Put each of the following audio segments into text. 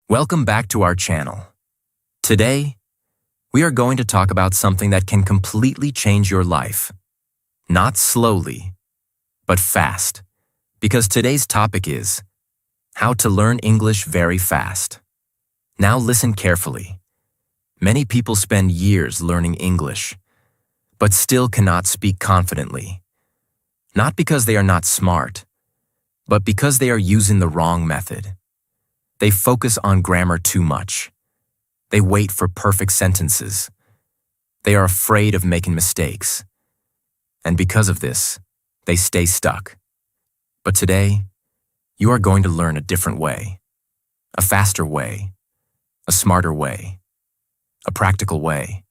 Welcome back to our channel. Today, we are going to talk about something that can completely change your life. Not slowly, but fast. Because today's topic is how to learn English very fast. Now listen carefully. Many people spend years learning English, but still cannot speak confidently. Not because they are not smart, but because they are using the wrong method. They focus on grammar too much. They wait for perfect sentences. They are afraid of making mistakes. And because of this, they stay stuck. But today, you are going to learn a different way. A faster way. A smarter way. A practical way.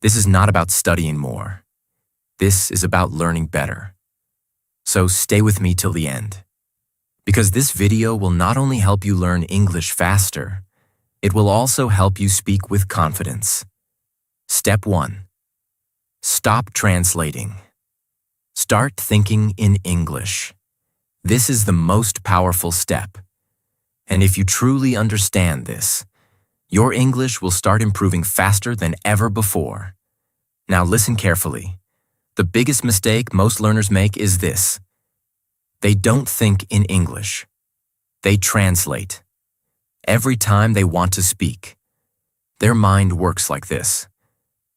This is not about studying more. This is about learning better. So stay with me till the end. Because this video will not only help you learn English faster, it will also help you speak with confidence. Step 1. Stop translating. Start thinking in English. This is the most powerful step. And if you truly understand this, your English will start improving faster than ever before. Now listen carefully. The biggest mistake most learners make is this. They don't think in English. They translate. Every time they want to speak, their mind works like this.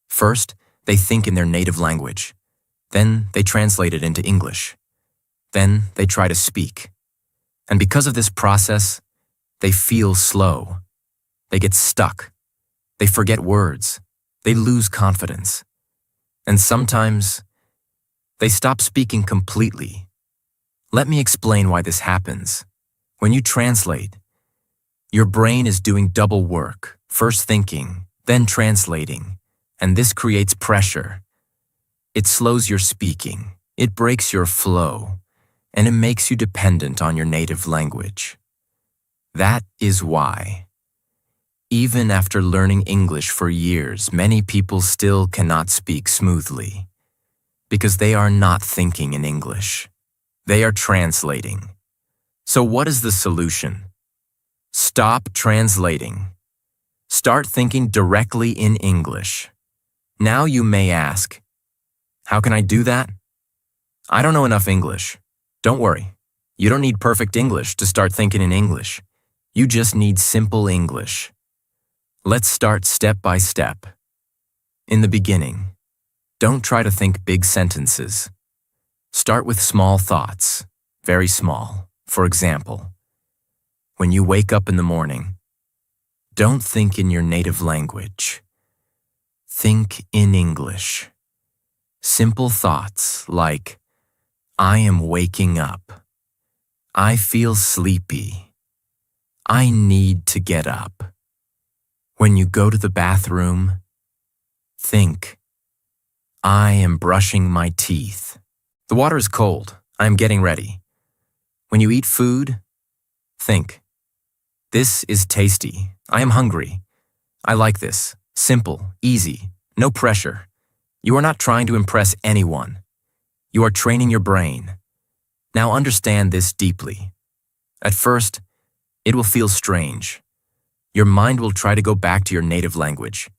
First, they think in their native language. Then they translate it into English. Then they try to speak. And because of this process, they feel slow. They get stuck. They forget words. They lose confidence. And sometimes, they stop speaking completely. Let me explain why this happens. When you translate, your brain is doing double work, first thinking, then translating, and this creates pressure. It slows your speaking, it breaks your flow, and it makes you dependent on your native language. That is why, even after learning English for years, many people still cannot speak smoothly, because they are not thinking in English. They are translating. So what is the solution? Stop translating. Start thinking directly in English. Now you may ask, how can I do that? I don't know enough English. Don't worry. You don't need perfect English to start thinking in English. You just need simple English. Let's start step by step. In the beginning, don't try to think big sentences. Start with small thoughts, very small. For example, when you wake up in the morning, don't think in your native language. Think in English. Simple thoughts like, I am waking up. I feel sleepy. I need to get up. When you go to the bathroom, think, I am brushing my teeth. The water is cold. I am getting ready. When you eat food, think, this is tasty. I am hungry. I like this. Simple, easy, no pressure. You are not trying to impress anyone. You are training your brain. Now understand this deeply. At first, it will feel strange. Your mind will try to go back to your native language.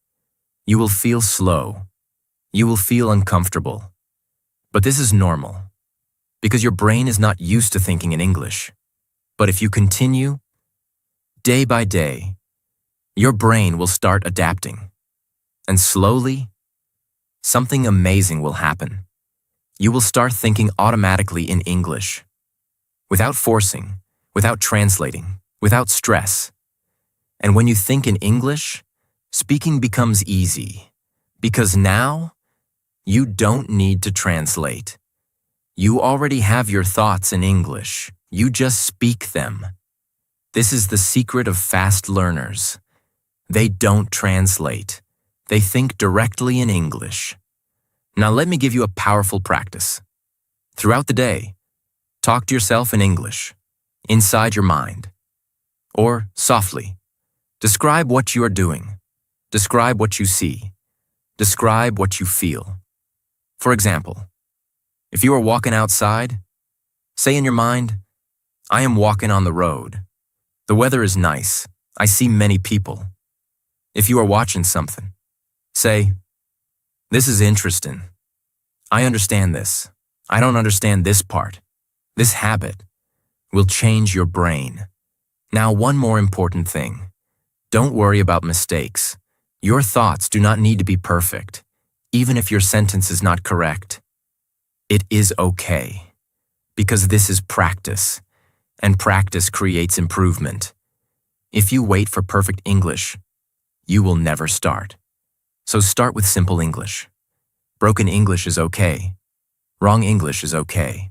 You will feel slow. You will feel uncomfortable. But this is normal, because your brain is not used to thinking in English. But if you continue, day by day, your brain will start adapting. And slowly, something amazing will happen. You will start thinking automatically in English, without forcing, without translating, without stress. And when you think in English, speaking becomes easy, because now, you don't need to translate. You already have your thoughts in English. You just speak them. This is the secret of fast learners. They don't translate. They think directly in English. Now let me give you a powerful practice. Throughout the day, talk to yourself in English, inside your mind, or softly. Describe what you are doing. Describe what you see. Describe what you feel. For example, if you are walking outside, say in your mind, I am walking on the road. The weather is nice. I see many people. If you are watching something, say, "This is interesting. I understand this. I don't understand this part." This habit will change your brain. Now, one more important thing. Don't worry about mistakes. Your thoughts do not need to be perfect, even if your sentence is not correct. It is okay, because this is practice, and practice creates improvement. If you wait for perfect English, you will never start. So start with simple English. Broken English is okay. Wrong English is okay.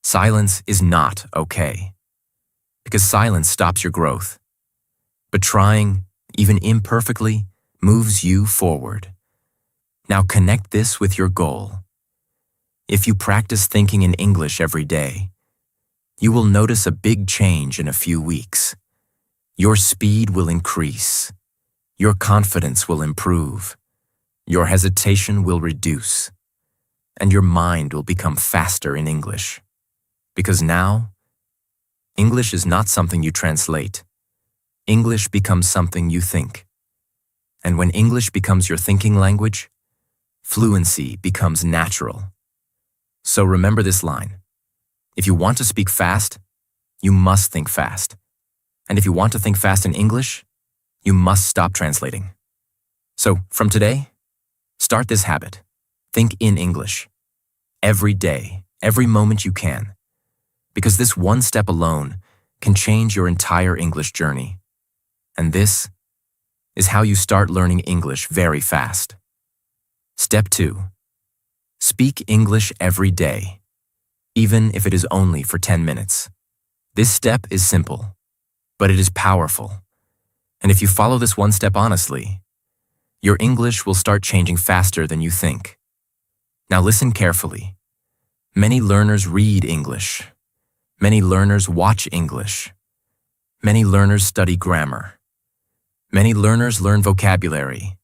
Silence is not okay, because silence stops your growth. But trying, even imperfectly, moves you forward. Now connect this with your goal. If you practice thinking in English every day, you will notice a big change in a few weeks. Your speed will increase. Your confidence will improve. Your hesitation will reduce. And your mind will become faster in English. Because now, English is not something you translate. English becomes something you think. And when English becomes your thinking language, fluency becomes natural. So remember this line. If you want to speak fast, you must think fast. And if you want to think fast in English, you must stop translating. So from today, start this habit. Think in English. Every day, every moment you can. Because this one step alone can change your entire English journey. And this is how you start learning English very fast. Step 2. Speak English every day, even if it is only for 10 minutes. This step is simple, but it is powerful. And if you follow this one step honestly, your English will start changing faster than you think. Now listen carefully. Many learners read English. Many learners watch English. Many learners study grammar. Many learners learn vocabulary.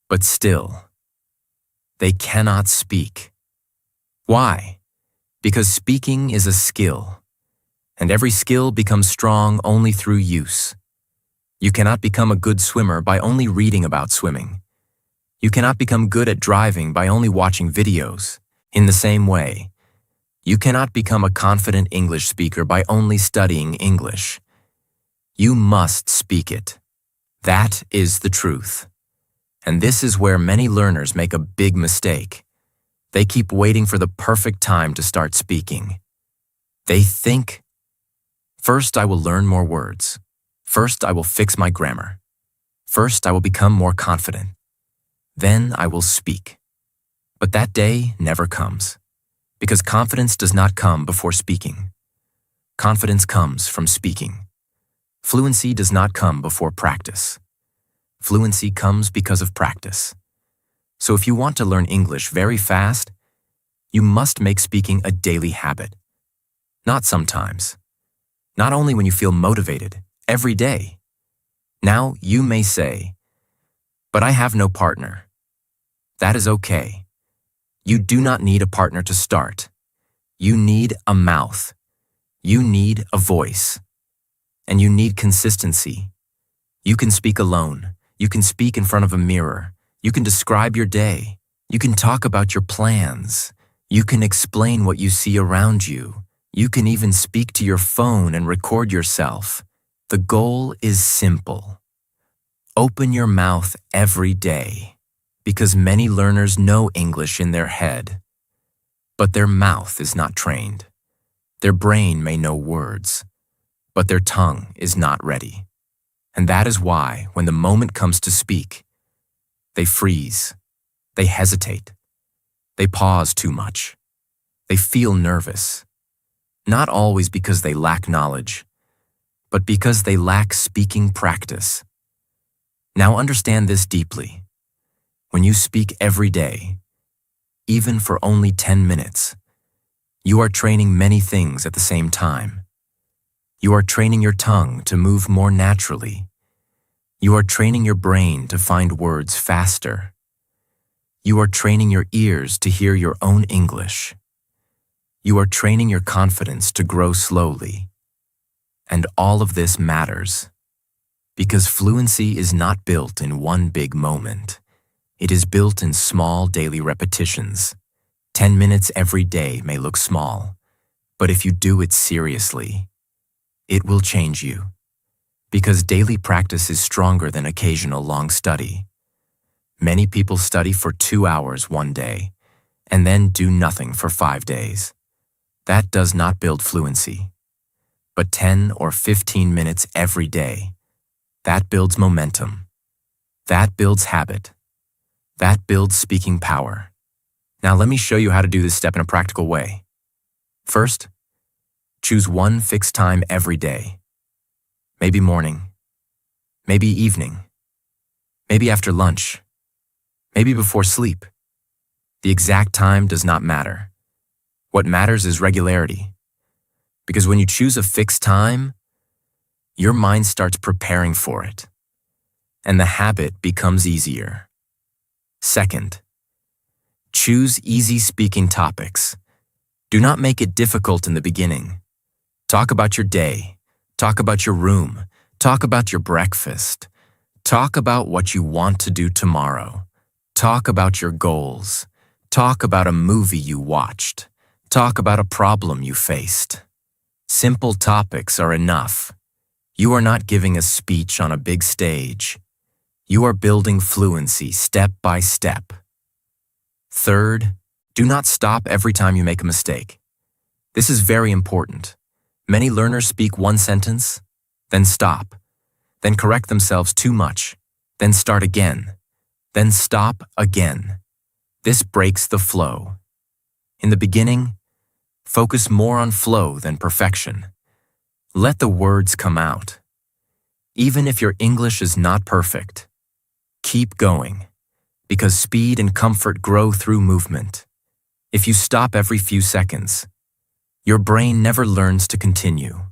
But still, they cannot speak. Why? Because speaking is a skill, and every skill becomes strong only through use. You cannot become a good swimmer by only reading about swimming. You cannot become good at driving by only watching videos. In the same way, you cannot become a confident English speaker by only studying English. You must speak it. That is the truth. And this is where many learners make a big mistake. They keep waiting for the perfect time to start speaking. They think, first I will learn more words. First I will fix my grammar. First I will become more confident. Then I will speak. But that day never comes. Because confidence does not come before speaking. Confidence comes from speaking. Fluency does not come before practice. Fluency comes because of practice. So if you want to learn English very fast, you must make speaking a daily habit. Not sometimes. Not only when you feel motivated, every day. Now you may say, "But I have no partner." That is okay. You do not need a partner to start. You need a mouth. You need a voice. And you need consistency. You can speak alone. You can speak in front of a mirror. You can describe your day. You can talk about your plans. You can explain what you see around you. You can even speak to your phone and record yourself. The goal is simple. Open your mouth every day. Because many learners know English in their head, but their mouth is not trained. Their brain may know words, but their tongue is not ready. And that is why, when the moment comes to speak, they freeze, they hesitate, they pause too much, they feel nervous. Not always because they lack knowledge, but because they lack speaking practice. Now understand this deeply. When you speak every day, even for only 10 minutes, you are training many things at the same time. You are training your tongue to move more naturally. You are training your brain to find words faster. You are training your ears to hear your own English. You are training your confidence to grow slowly. And all of this matters. Because fluency is not built in one big moment. It is built in small daily repetitions. 10 minutes every day may look small, but if you do it seriously, it will change you. Because daily practice is stronger than occasional long study. Many people study for 2 hours one day and then do nothing for 5 days. That does not build fluency. But 10 or 15 minutes every day, that builds momentum. That builds habit. That builds speaking power. Now let me show you how to do this step in a practical way. First, choose one fixed time every day. Maybe morning, maybe evening, maybe after lunch, maybe before sleep. The exact time does not matter. What matters is regularity. Because when you choose a fixed time, your mind starts preparing for it, and the habit becomes easier. Second, choose easy speaking topics. Do not make it difficult in the beginning. Talk about your day. Talk about your room. Talk about your breakfast. Talk about what you want to do tomorrow. Talk about your goals. Talk about a movie you watched. Talk about a problem you faced. Simple topics are enough. You are not giving a speech on a big stage. You are building fluency step by step. Third, do not stop every time you make a mistake. This is very important. Many learners speak one sentence, then stop, then correct themselves too much, then start again, then stop again. This breaks the flow. In the beginning, focus more on flow than perfection. Let the words come out. Even if your English is not perfect, keep going, because speed and comfort grow through movement. If you stop every few seconds, your brain never learns to continue.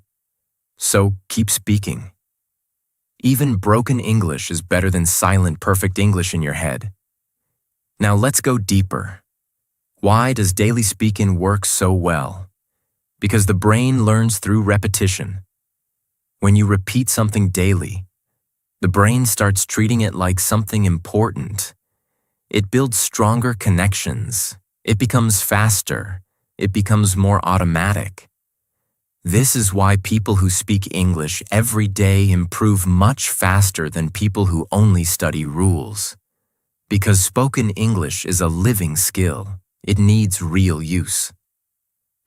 So keep speaking. Even broken English is better than silent, perfect English in your head. Now let's go deeper. Why does daily speaking work so well? Because the brain learns through repetition. When you repeat something daily, the brain starts treating it like something important. It builds stronger connections. It becomes faster. It becomes more automatic. This is why people who speak English every day improve much faster than people who only study rules. Because spoken English is a living skill. It needs real use.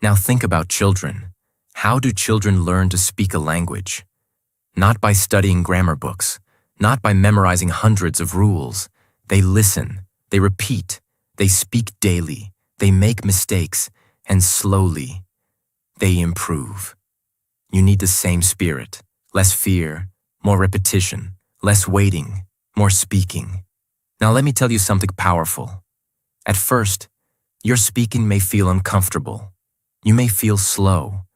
Now think about children. How do children learn to speak a language? Not by studying grammar books, not by memorizing hundreds of rules. They listen, they repeat, they speak daily, they make mistakes, and slowly, they improve. You need the same spirit, less fear, more repetition, less waiting, more speaking. Now let me tell you something powerful. At first, your speaking may feel uncomfortable. You may feel slow.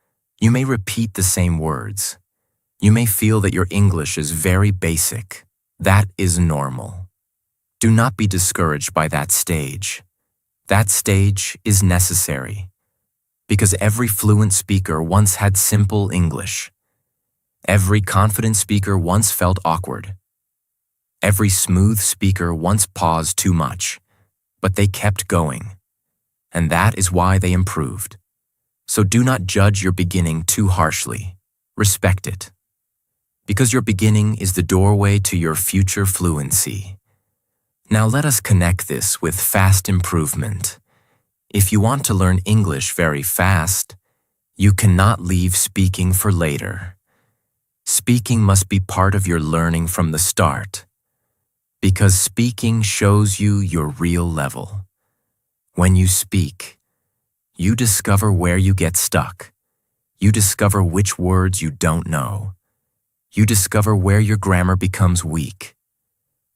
You may repeat the same words. You may feel that your English is very basic. That is normal. Do not be discouraged by that stage. That stage is necessary. Because every fluent speaker once had simple English. Every confident speaker once felt awkward. Every smooth speaker once paused too much, but they kept going. And that is why they improved. So do not judge your beginning too harshly. Respect it. Because your beginning is the doorway to your future fluency. Now let us connect this with fast improvement. If you want to learn English very fast, you cannot leave speaking for later. Speaking must be part of your learning from the start. Because speaking shows you your real level. When you speak, you discover where you get stuck. You discover which words you don't know. You discover where your grammar becomes weak.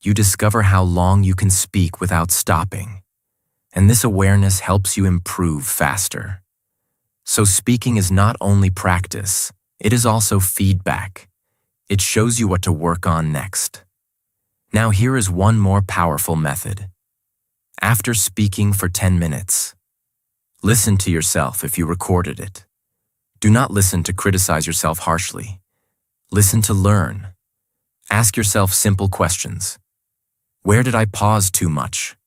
You discover how long you can speak without stopping. And this awareness helps you improve faster. So speaking is not only practice, it is also feedback. It shows you what to work on next. Now here is one more powerful method. After speaking for 10 minutes, listen to yourself if you recorded it. Do not listen to criticize yourself harshly. Listen to learn. Ask yourself simple questions. Where did I pause too much?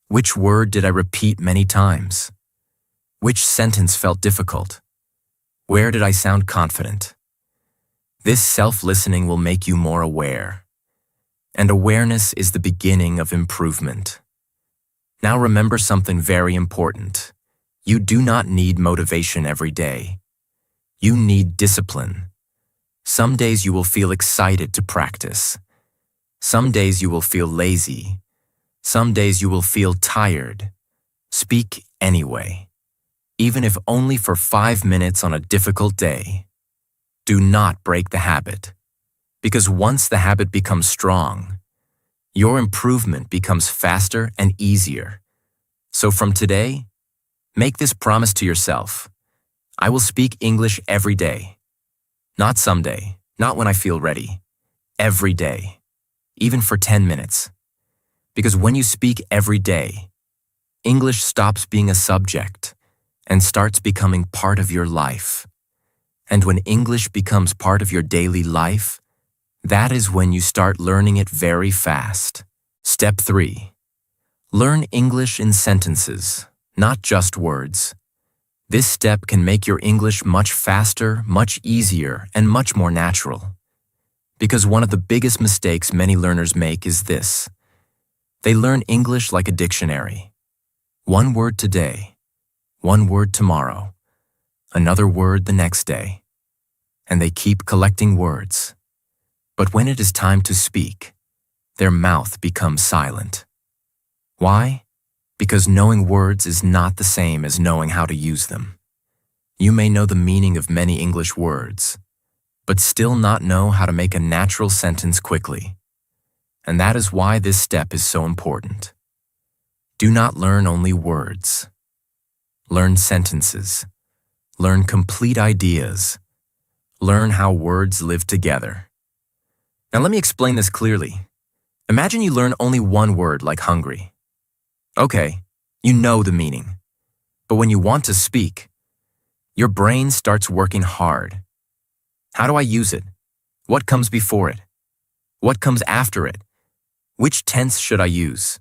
Which word did I repeat many times? Which sentence felt difficult? Where did I sound confident? This self-listening will make you more aware. And awareness is the beginning of improvement. Now remember something very important. You do not need motivation every day. You need discipline. Some days you will feel excited to practice. Some days you will feel lazy. Some days you will feel tired. Speak anyway, even if only for 5 minutes on a difficult day. Do not break the habit, because once the habit becomes strong, your improvement becomes faster and easier. So from today, make this promise to yourself. I will speak English every day. Not someday, not when I feel ready. Every day, even for 10 minutes. Because when you speak every day, English stops being a subject and starts becoming part of your life. And when English becomes part of your daily life, that is when you start learning it very fast. Step 3. Learn English in sentences, not just words. This step can make your English much faster, much easier, and much more natural. Because one of the biggest mistakes many learners make is this. They learn English like a dictionary. One word today, one word tomorrow, another word the next day. And they keep collecting words. But when it is time to speak, their mouth becomes silent. Why? Because knowing words is not the same as knowing how to use them. You may know the meaning of many English words, but still not know how to make a natural sentence quickly. And that is why this step is so important. Do not learn only words. Learn sentences. Learn complete ideas. Learn how words live together. Now let me explain this clearly. Imagine you learn only one word like hungry. Okay, you know the meaning. But when you want to speak, your brain starts working hard. How do I use it? What comes before it? What comes after it? Which tense should I use?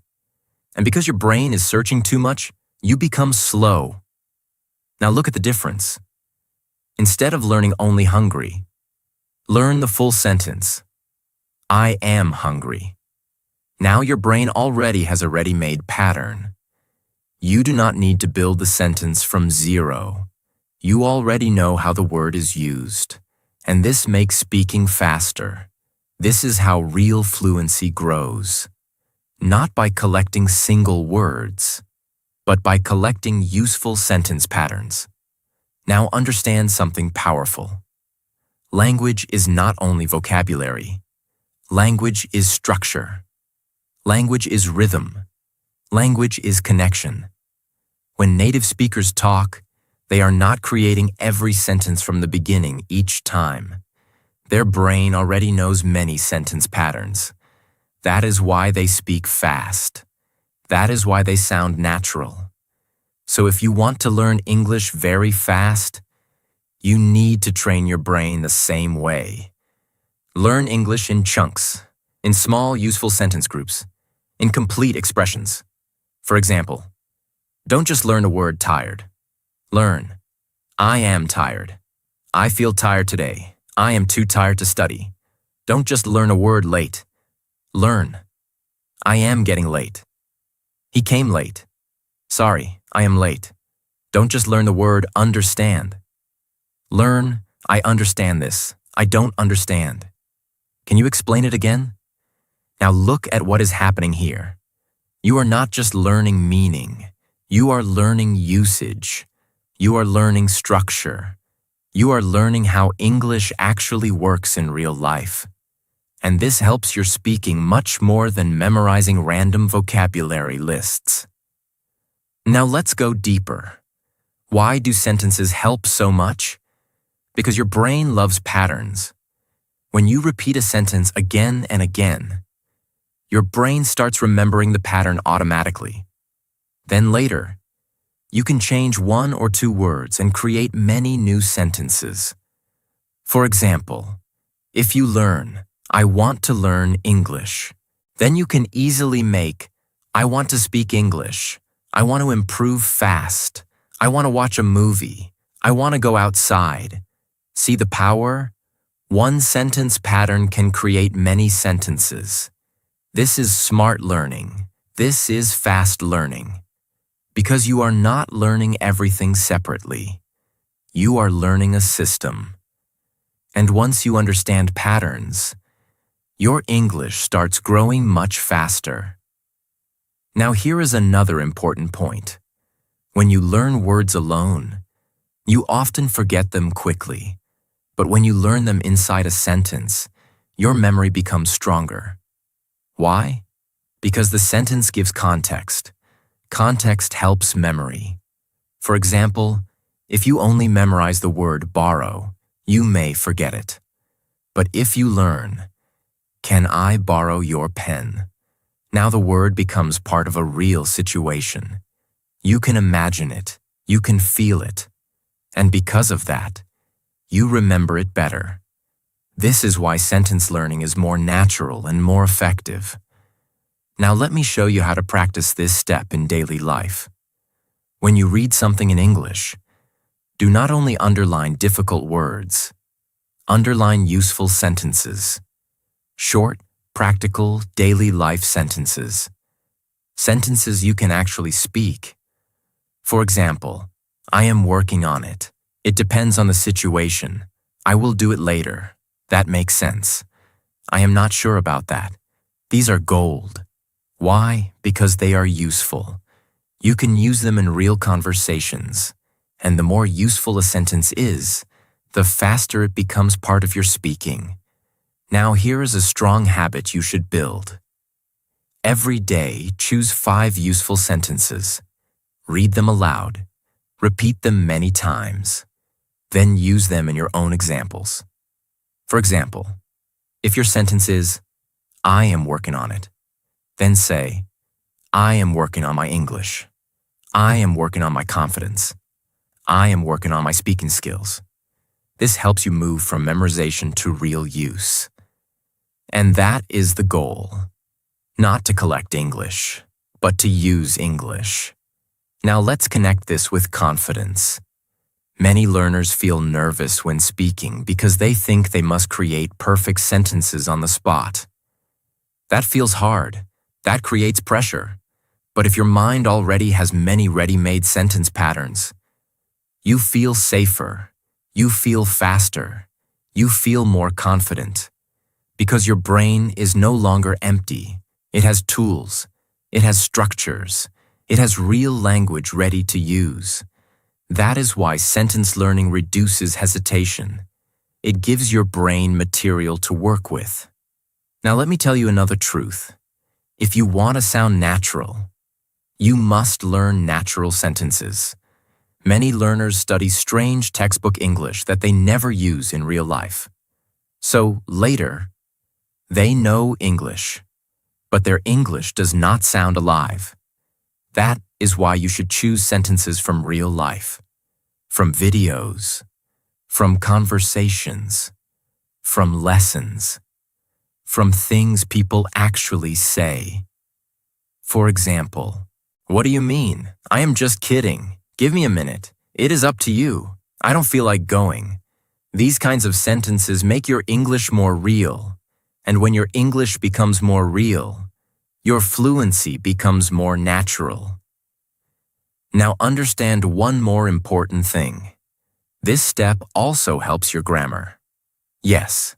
And because your brain is searching too much, you become slow. Now look at the difference. Instead of learning only hungry, learn the full sentence. I am hungry. Now your brain already has a ready-made pattern. You do not need to build the sentence from zero. You already know how the word is used, and this makes speaking faster. This is how real fluency grows. Not by collecting single words, but by collecting useful sentence patterns. Now understand something powerful. Language is not only vocabulary. Language is structure. Language is rhythm. Language is connection. When native speakers talk, they are not creating every sentence from the beginning each time. Their brain already knows many sentence patterns. That is why they speak fast. That is why they sound natural. So if you want to learn English very fast, you need to train your brain the same way. Learn English in chunks, in small, useful sentence groups, in complete expressions. For example, don't just learn the word tired. Learn, I am tired. I feel tired today. I am too tired to study. Don't just learn a word late. Learn, I am getting late. He came late. Sorry, I am late. Don't just learn the word understand. Learn, I understand this. I don't understand. Can you explain it again? Now look at what is happening here. You are not just learning meaning. You are learning usage. You are learning structure. You are learning how English actually works in real life. And this helps your speaking much more than memorizing random vocabulary lists. Now let's go deeper. Why do sentences help so much? Because your brain loves patterns. When you repeat a sentence again and again, your brain starts remembering the pattern automatically. Then later, you can change 1 or 2 words and create many new sentences. For example, if you learn, I want to learn English. Then you can easily make, I want to speak English. I want to improve fast. I want to watch a movie. I want to go outside. See the power? One sentence pattern can create many sentences. This is smart learning. This is fast learning. Because you are not learning everything separately. You are learning a system. And once you understand patterns, your English starts growing much faster. Now here is another important point. When you learn words alone, you often forget them quickly. But when you learn them inside a sentence, your memory becomes stronger. Why? Because the sentence gives context. Context helps memory. For example, if you only memorize the word borrow, you may forget it. But if you learn, can I borrow your pen? Now the word becomes part of a real situation. You can imagine it, you can feel it, and because of that, you remember it better. This is why sentence learning is more natural and more effective. Now let me show you how to practice this step in daily life. When you read something in English, do not only underline difficult words, underline useful sentences. Short, practical, daily life sentences. Sentences you can actually speak. For example, I am working on it. It depends on the situation. I will do it later. That makes sense. I am not sure about that. These are gold. Why? Because they are useful. You can use them in real conversations. And the more useful a sentence is, the faster it becomes part of your speaking. Now here is a strong habit you should build. Every day, choose 5 useful sentences. Read them aloud. Repeat them many times. Then use them in your own examples. For example, if your sentence is, I am working on it, then say, I am working on my English. I am working on my confidence. I am working on my speaking skills. This helps you move from memorization to real use. And that is the goal. Not to collect English, but to use English. Now let's connect this with confidence. Many learners feel nervous when speaking because they think they must create perfect sentences on the spot. That feels hard. That creates pressure. But if your mind already has many ready-made sentence patterns, you feel safer, you feel faster, you feel more confident. Because your brain is no longer empty. It has tools, it has structures, it has real language ready to use. That is why sentence learning reduces hesitation. It gives your brain material to work with. Now let me tell you another truth. If you want to sound natural, you must learn natural sentences. Many learners study strange textbook English that they never use in real life. So later, they know English, but their English does not sound alive. That is why you should choose sentences from real life, from videos, from conversations, from lessons, from things people actually say. For example, what do you mean? I am just kidding. Give me a minute. It is up to you. I don't feel like going. These kinds of sentences make your English more real. And when your English becomes more real, your fluency becomes more natural. Now understand one more important thing. This step also helps your grammar. Yes,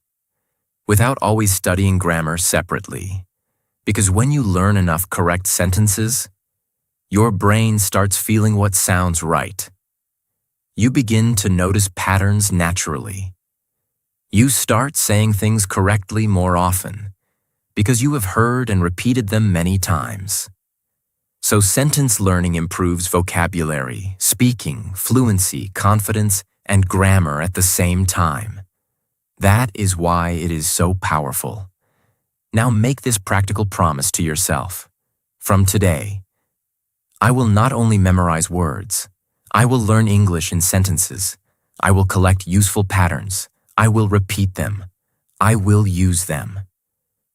without always studying grammar separately. Because when you learn enough correct sentences, your brain starts feeling what sounds right. You begin to notice patterns naturally. You start saying things correctly more often because you have heard and repeated them many times. So sentence learning improves vocabulary, speaking, fluency, confidence, and grammar at the same time. That is why it is so powerful. Now make this practical promise to yourself. From today, I will not only memorize words, I will learn English in sentences. I will collect useful patterns. I will repeat them. I will use them.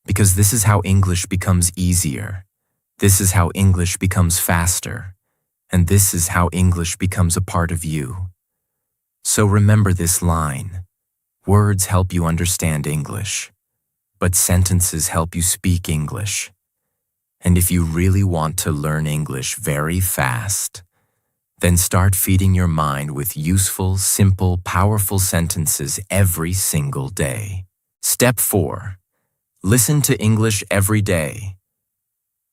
Because this is how English becomes easier. This is how English becomes faster. And this is how English becomes a part of you. So remember this line. Words help you understand English, but sentences help you speak English. And if you really want to learn English very fast, then start feeding your mind with useful, simple, powerful sentences every single day. Step 4. Listen to English every day.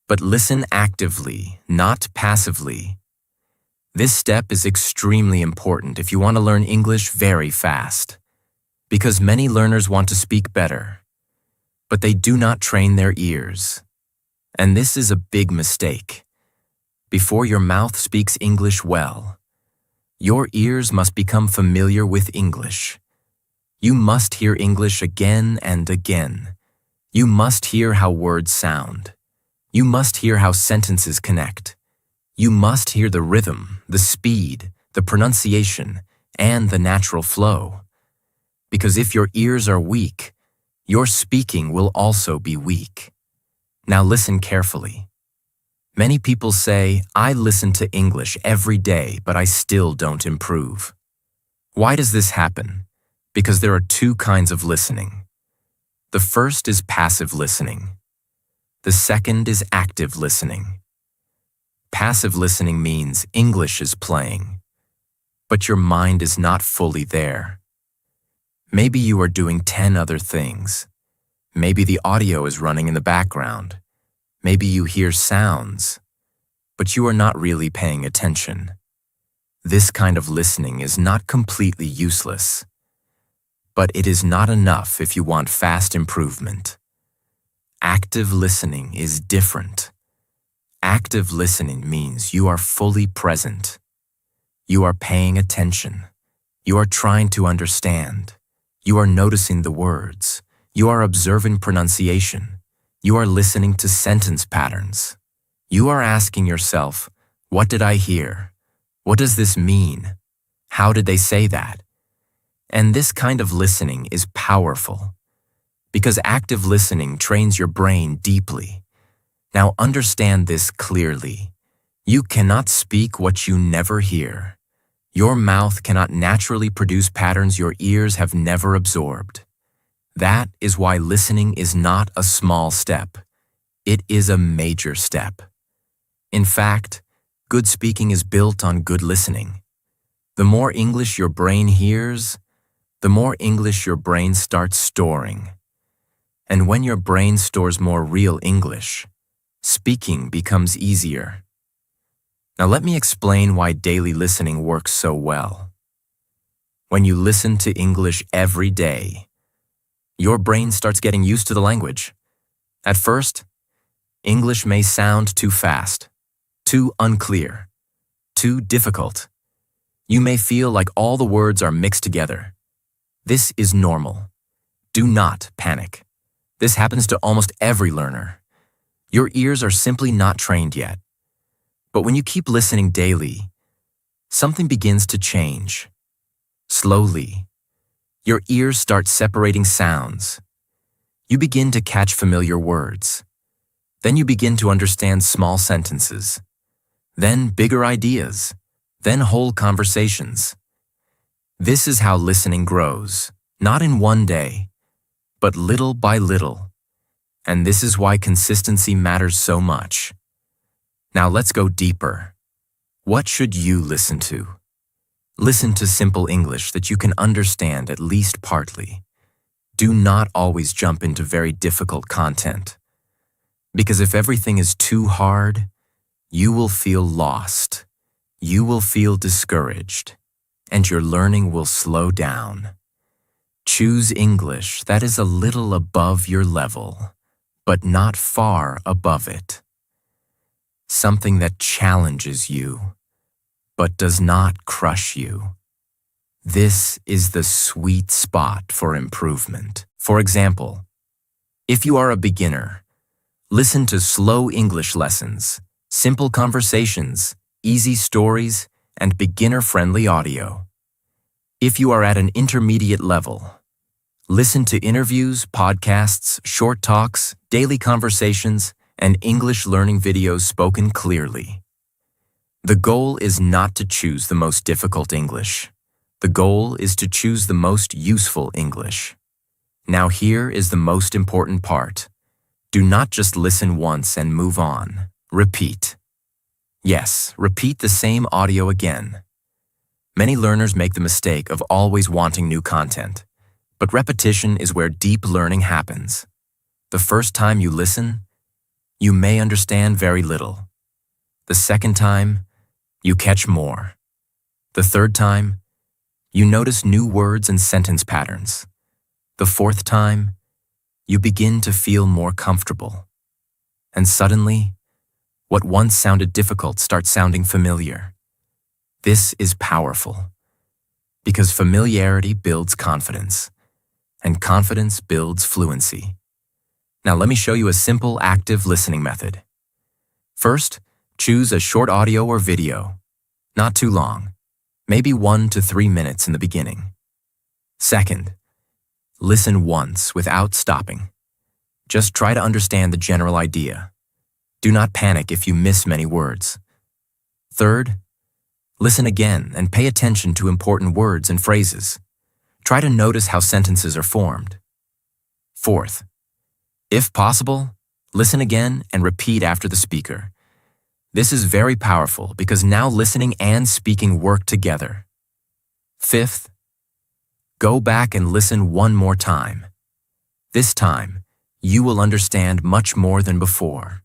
But listen actively, not passively. This step is extremely important if you want to learn English very fast, because many learners want to speak better, but they do not train their ears. And this is a big mistake. Before your mouth speaks English well, your ears must become familiar with English. You must hear English again and again. You must hear how words sound. You must hear how sentences connect. You must hear the rhythm, the speed, the pronunciation, and the natural flow. Because if your ears are weak, your speaking will also be weak. Now listen carefully. Many people say, I listen to English every day, but I still don't improve. Why does this happen? Because there are two kinds of listening. The first is passive listening. The second is active listening. Passive listening means English is playing, but your mind is not fully there. Maybe you are doing 10 other things. Maybe the audio is running in the background. Maybe you hear sounds, but you are not really paying attention. This kind of listening is not completely useless, but it is not enough if you want fast improvement. Active listening is different. Active listening means you are fully present. You are paying attention. You are trying to understand. You are noticing the words. You are observing pronunciation. You are listening to sentence patterns. You are asking yourself, what did I hear? What does this mean? How did they say that? And this kind of listening is powerful, because active listening trains your brain deeply. Now understand this clearly. You cannot speak what you never hear. Your mouth cannot naturally produce patterns your ears have never absorbed. That is why listening is not a small step. It is a major step. In fact, good speaking is built on good listening. The more English your brain hears, the more English your brain starts storing. And when your brain stores more real English, speaking becomes easier. Now let me explain why daily listening works so well. When you listen to English every day, your brain starts getting used to the language. At first, English may sound too fast, too unclear, too difficult. You may feel like all the words are mixed together. This is normal. Do not panic. This happens to almost every learner. Your ears are simply not trained yet. But when you keep listening daily, something begins to change. Slowly, your ears start separating sounds. You begin to catch familiar words. Then you begin to understand small sentences. Then bigger ideas. Then whole conversations. This is how listening grows, not in one day, but little by little. And this is why consistency matters so much. Now let's go deeper. What should you listen to? Listen to simple English that you can understand at least partly. Do not always jump into very difficult content. Because if everything is too hard, you will feel lost. You will feel discouraged, and your learning will slow down. Choose English that is a little above your level, but not far above it. Something that challenges you, but does not crush you. This is the sweet spot for improvement. For example, if you are a beginner, listen to slow English lessons, simple conversations, easy stories, and beginner-friendly audio. If you are at an intermediate level, Listen to interviews, podcasts, short talks, daily conversations, and English learning videos spoken clearly. The goal is not to choose the most difficult English. The goal is to choose the most useful English. Now here is the most important part. Do not just listen once and move on. Repeat. Yes, repeat the same audio again. Many learners make the mistake of always wanting new content, but repetition is where deep learning happens. The first time you listen, you may understand very little. The second time, you catch more. The third time, you notice new words and sentence patterns. The fourth time, you begin to feel more comfortable. And suddenly, what once sounded difficult starts sounding familiar. This is powerful, because familiarity builds confidence, and confidence builds fluency. Now let me show you a simple active listening method. First, choose a short audio or video, not too long, maybe 1 to 3 minutes in the beginning. Second, listen once without stopping. Just try to understand the general idea. Do not panic if you miss many words. Third, listen again and pay attention to important words and phrases. Try to notice how sentences are formed. Fourth, if possible, listen again and repeat after the speaker. This is very powerful because now listening and speaking work together. Fifth, go back and listen one more time. This time, you will understand much more than before.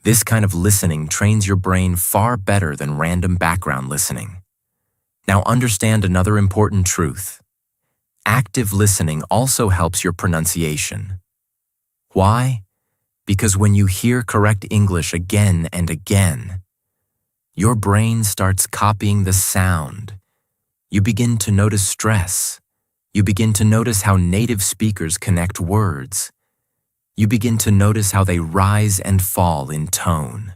This kind of listening trains your brain far better than random background listening. Now understand another important truth. Active listening also helps your pronunciation. Why? Because when you hear correct English again and again, your brain starts copying the sound. You begin to notice stress. You begin to notice how native speakers connect words. You begin to notice how they rise and fall in tone.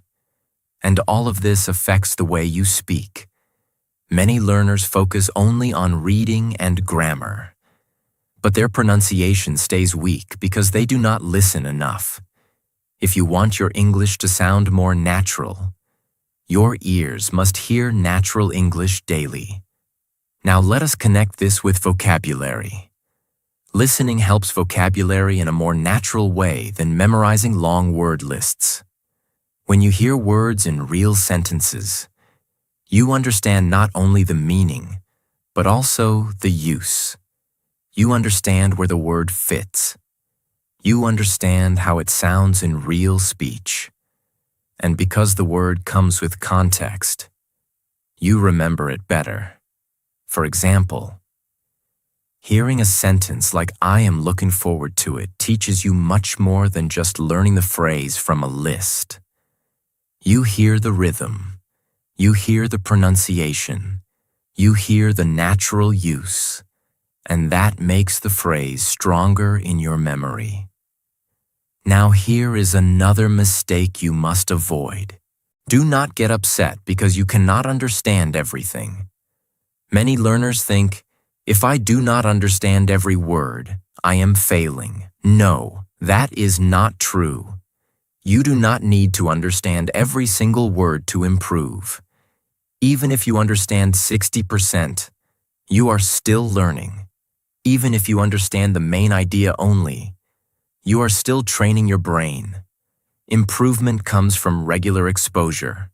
And all of this affects the way you speak. Many learners focus only on reading and grammar, but their pronunciation stays weak because they do not listen enough. If you want your English to sound more natural, your ears must hear natural English daily. Now let us connect this with vocabulary. Listening helps vocabulary in a more natural way than memorizing long word lists. When you hear words in real sentences, you understand not only the meaning, but also the use. You understand where the word fits. You understand how it sounds in real speech. And because the word comes with context, you remember it better. For example, hearing a sentence like "I am looking forward to it" teaches you much more than just learning the phrase from a list. You hear the rhythm. You hear the pronunciation. You hear the natural use. And that makes the phrase stronger in your memory. Now here is another mistake you must avoid. Do not get upset because you cannot understand everything. Many learners think, if I do not understand every word, I am failing. No, that is not true. You do not need to understand every single word to improve. Even if you understand 60%, you are still learning. Even if you understand the main idea only, you are still training your brain. Improvement comes from regular exposure,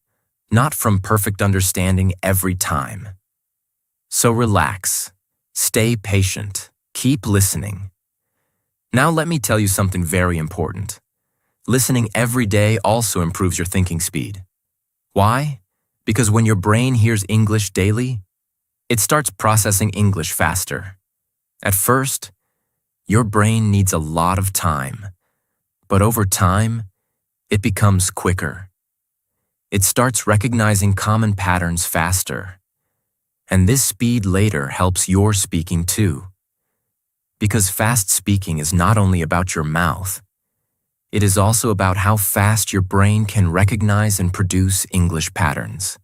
not from perfect understanding every time. So relax. Stay patient. Keep listening. Now let me tell you something very important. Listening every day also improves your thinking speed. Why? Because when your brain hears English daily, it starts processing English faster. At first, your brain needs a lot of time, but over time, it becomes quicker. It starts recognizing common patterns faster. And this speed later helps your speaking too. Because fast speaking is not only about your mouth, it is also about how fast your brain can recognize and produce English patterns.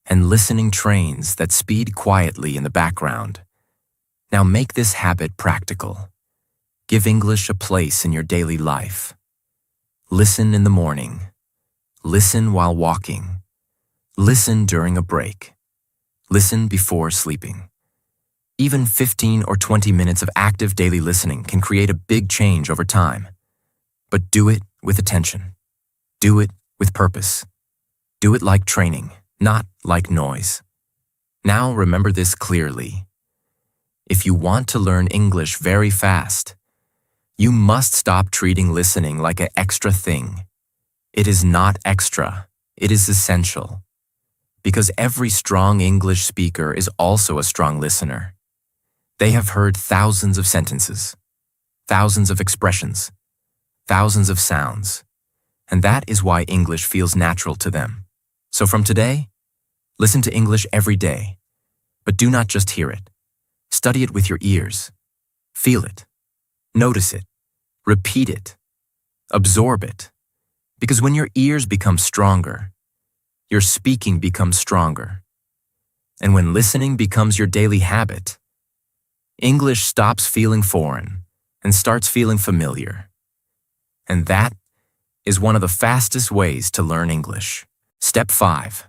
And listening trains that speed quietly in the background. Now make this habit practical. Give English a place in your daily life. Listen in the morning. Listen while walking. Listen during a break. Listen before sleeping. Even 15 or 20 minutes of active daily listening can create a big change over time. But do it with attention. Do it with purpose. Do it like training, not like noise. Now remember this clearly. If you want to learn English very fast, you must stop treating listening like an extra thing. It is not extra, it is essential. Because every strong English speaker is also a strong listener. They have heard thousands of sentences, thousands of expressions, thousands of sounds, and that is why English feels natural to them. So from today, listen to English every day, but do not just hear it. Study it with your ears. Feel it. Notice it. Repeat it. Absorb it. Because when your ears become stronger, your speaking becomes stronger. And when listening becomes your daily habit, English stops feeling foreign and starts feeling familiar. And that is one of the fastest ways to learn English. Step 5.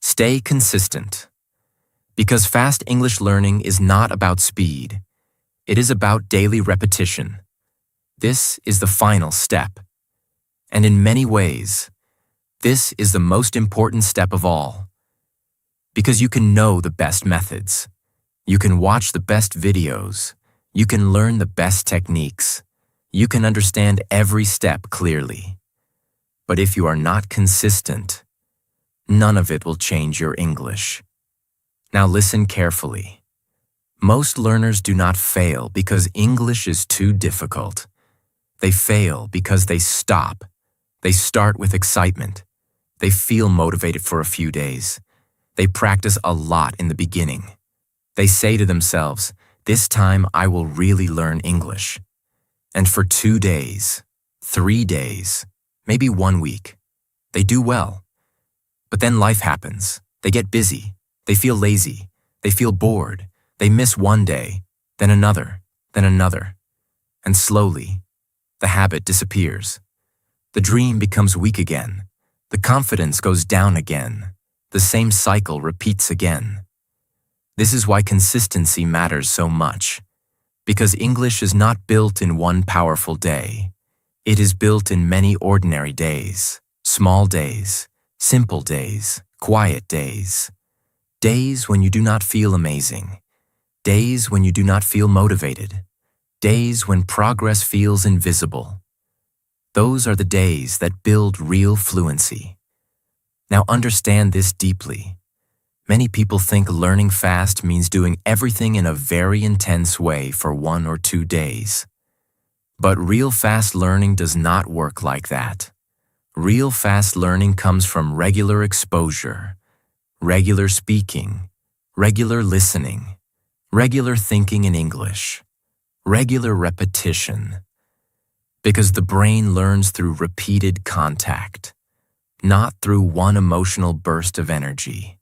Stay consistent. Because fast English learning is not about speed. It is about daily repetition. This is the final step. And in many ways, this is the most important step of all. Because you can know the best methods. You can watch the best videos. You can learn the best techniques. You can understand every step clearly. But if you are not consistent, none of it will change your English. Now listen carefully. Most learners do not fail because English is too difficult. They fail because they stop. They start with excitement. They feel motivated for a few days. They practice a lot in the beginning. They say to themselves, "This time I will really learn English." And for 2 days, 3 days, maybe 1 week, they do well. But then life happens. They get busy. They feel lazy. They feel bored. They miss one day, then another, then another. And slowly, the habit disappears. The dream becomes weak again. The confidence goes down again. The same cycle repeats again. This is why consistency matters so much. Because English is not built in one powerful day. It is built in many ordinary days, small days, simple days, quiet days. Days when you do not feel amazing. Days when you do not feel motivated. Days when progress feels invisible. Those are the days that build real fluency. Now understand this deeply. Many people think learning fast means doing everything in a very intense way for 1 or 2 days. But real fast learning does not work like that. Real fast learning comes from regular exposure, regular speaking, regular listening, regular thinking in English, regular repetition. Because the brain learns through repeated contact, not through one emotional burst of energy.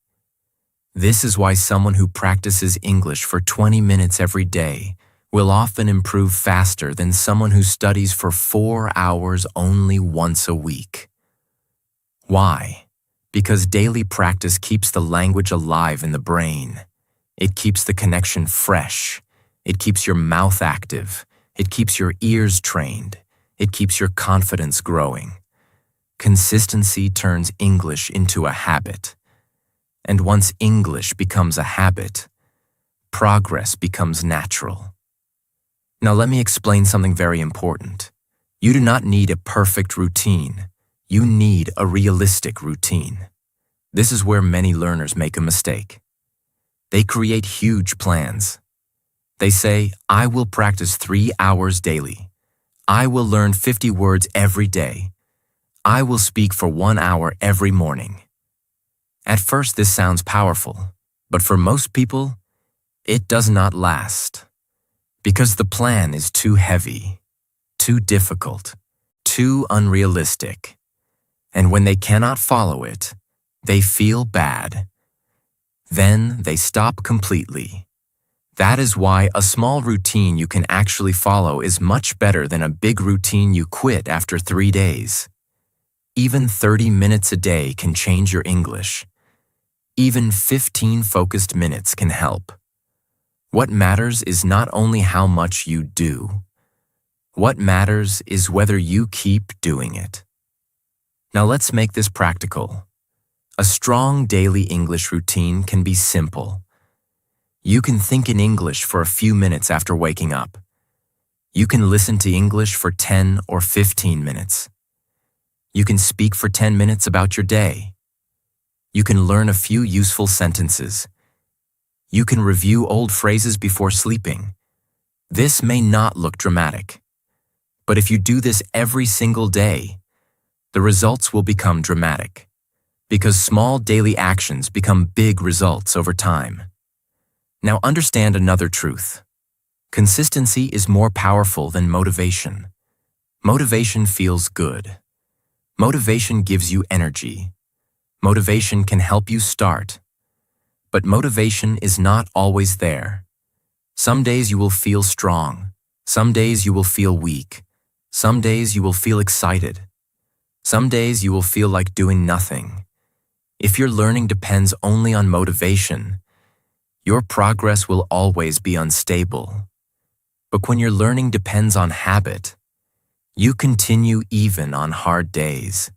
This is why someone who practices English for 20 minutes every day will often improve faster than someone who studies for 4 hours only once a week. Why? Because daily practice keeps the language alive in the brain. It keeps the connection fresh. It keeps your mouth active. It keeps your ears trained. It keeps your confidence growing. Consistency turns English into a habit. And once English becomes a habit, progress becomes natural. Now let me explain something very important. You do not need a perfect routine. You need a realistic routine. This is where many learners make a mistake. They create huge plans. They say, "I will practice 3 hours daily. I will learn 50 words every day. I will speak for 1 hour every morning." At first this sounds powerful, but for most people, it does not last. Because the plan is too heavy, too difficult, too unrealistic. And when they cannot follow it, they feel bad. Then they stop completely. That is why a small routine you can actually follow is much better than a big routine you quit after 3 days. Even 30 minutes a day can change your English. Even 15 focused minutes can help. What matters is not only how much you do. What matters is whether you keep doing it. Now let's make this practical. A strong daily English routine can be simple. You can think in English for a few minutes after waking up. You can listen to English for 10 or 15 minutes. You can speak for 10 minutes about your day. You can learn a few useful sentences. You can review old phrases before sleeping. This may not look dramatic, but if you do this every single day, the results will become dramatic, because small daily actions become big results over time. Now understand another truth. Consistency is more powerful than motivation. Motivation feels good. Motivation gives you energy. Motivation can help you start. But motivation is not always there. Some days you will feel strong. Some days you will feel weak. Some days you will feel excited. Some days you will feel like doing nothing. If your learning depends only on motivation, your progress will always be unstable. But when your learning depends on habit, you continue even on hard days.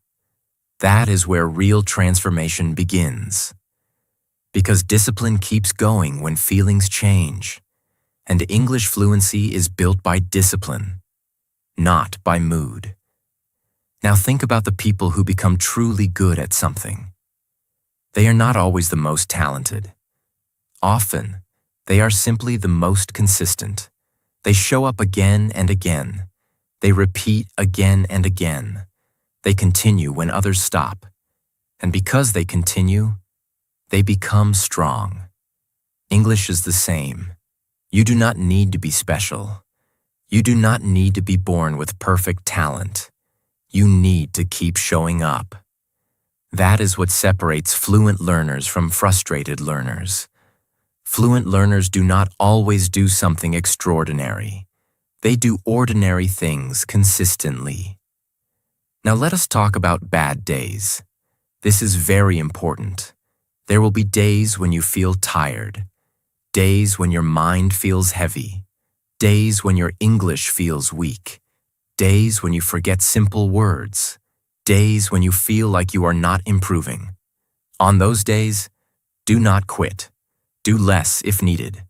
That is where real transformation begins. Because discipline keeps going when feelings change, and English fluency is built by discipline, not by mood. Now think about the people who become truly good at something. They are not always the most talented. Often, they are simply the most consistent. They show up again and again. They repeat again and again. They continue when others stop. And because they continue, they become strong. English is the same. You do not need to be special. You do not need to be born with perfect talent. You need to keep showing up. That is what separates fluent learners from frustrated learners. Fluent learners do not always do something extraordinary. They do ordinary things consistently. Now let us talk about bad days. This is very important. There will be days when you feel tired, days when your mind feels heavy, days when your English feels weak, days when you forget simple words, days when you feel like you are not improving. On those days, do not quit. Do less if needed,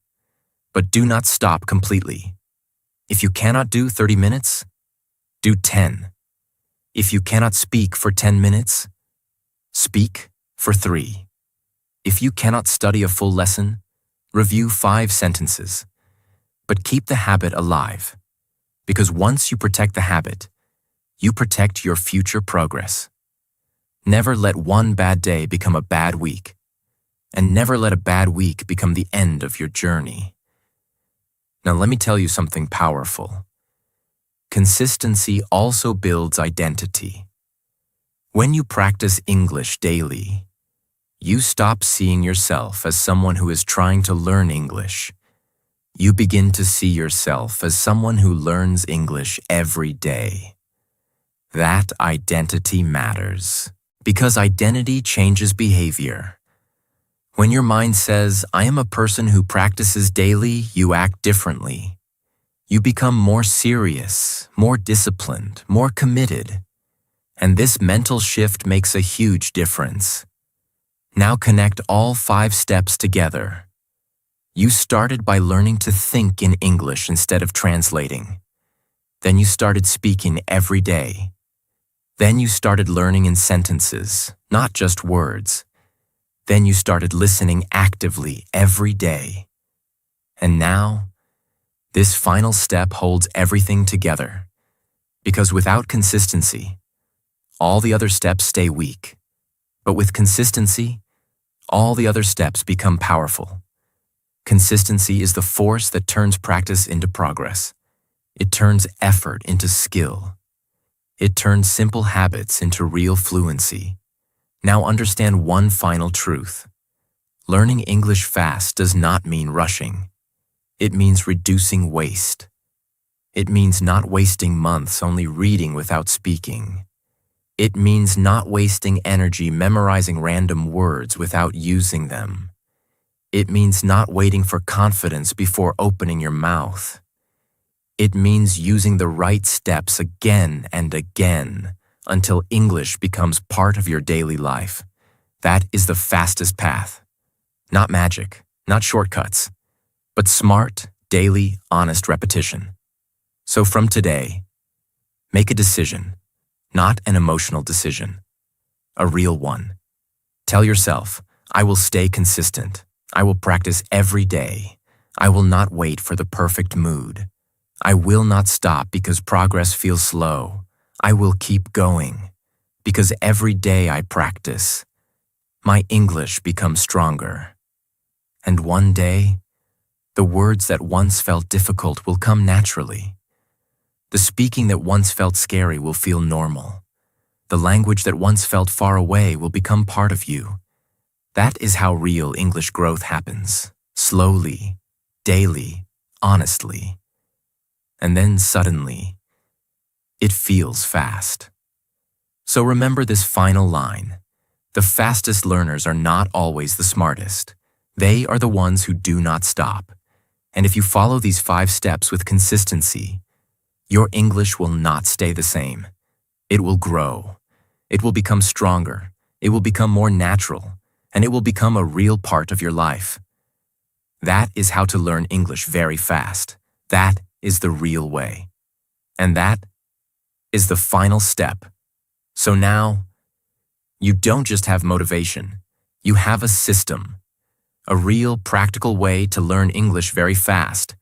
but do not stop completely. If you cannot do 30 minutes, do 10. If you cannot speak for 10 minutes, speak for 3. If you cannot study a full lesson, review 5 sentences. But keep the habit alive, because once you protect the habit, you protect your future progress. Never let one bad day become a bad week. And never let a bad week become the end of your journey. Now let me tell you something powerful. Consistency also builds identity. When you practice English daily, you stop seeing yourself as someone who is trying to learn English. You begin to see yourself as someone who learns English every day. That identity matters, because identity changes behavior. When your mind says, I am a person who practices daily, you act differently. You become more serious, more disciplined, more committed. And this mental shift makes a huge difference. Now connect all 5 steps together. You started by learning to think in English instead of translating. Then you started speaking every day. Then you started learning in sentences, not just words. Then you started listening actively every day. And now, this final step holds everything together. Because without consistency, all the other steps stay weak. But with consistency, all the other steps become powerful. Consistency is the force that turns practice into progress. It turns effort into skill. It turns simple habits into real fluency. Now understand one final truth. Learning English fast does not mean rushing. It means reducing waste. It means not wasting months only reading without speaking. It means not wasting energy memorizing random words without using them. It means not waiting for confidence before opening your mouth. It means using the right steps again and again until English becomes part of your daily life. That is the fastest path. Not magic, not shortcuts, but smart, daily, honest repetition. So from today, make a decision, not an emotional decision, a real one. Tell yourself, I will stay consistent. I will practice every day. I will not wait for the perfect mood. I will not stop because progress feels slow. I will keep going because every day I practice, my English becomes stronger. And one day, the words that once felt difficult will come naturally. The speaking that once felt scary will feel normal. The language that once felt far away will become part of you. That is how real English growth happens. Slowly, daily, honestly. And then suddenly, it feels fast. So remember this final line. The fastest learners are not always the smartest. They are the ones who do not stop. And if you follow these 5 steps with consistency, your English will not stay the same. It will grow. It will become stronger. It will become more natural. And it will become a real part of your life. That is how to learn English very fast. That is the real way. And that is the final step. So now, you don't just have motivation. You have a system. A real practical way to learn English very fast.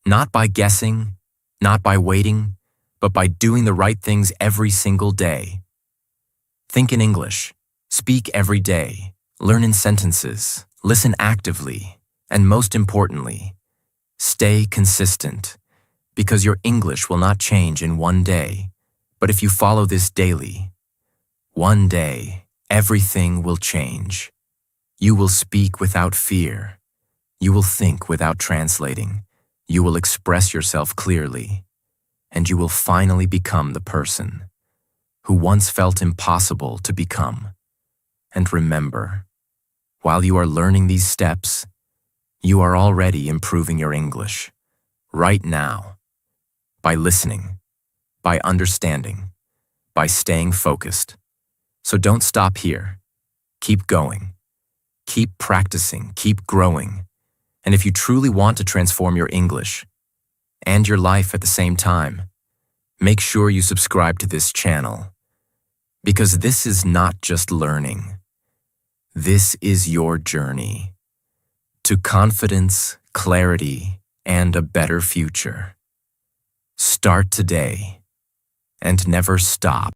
Not by guessing, not by waiting, but by doing the right things every single day. Think in English. Speak every day. Learn in sentences. Listen actively. And most importantly, stay consistent. Because your English will not change in one day. But if you follow this daily, one day, everything will change. You will speak without fear. You will think without translating. You will express yourself clearly. And you will finally become the person who once felt impossible to become. And remember, while you are learning these steps, you are already improving your English. Right now. By listening. By understanding. By staying focused. So don't stop here. Keep going. Keep practicing. Keep growing. And if you truly want to transform your English and your life at the same time, make sure you subscribe to this channel. Because this is not just learning. This is your journey to confidence, clarity, and a better future. Start today and never stop.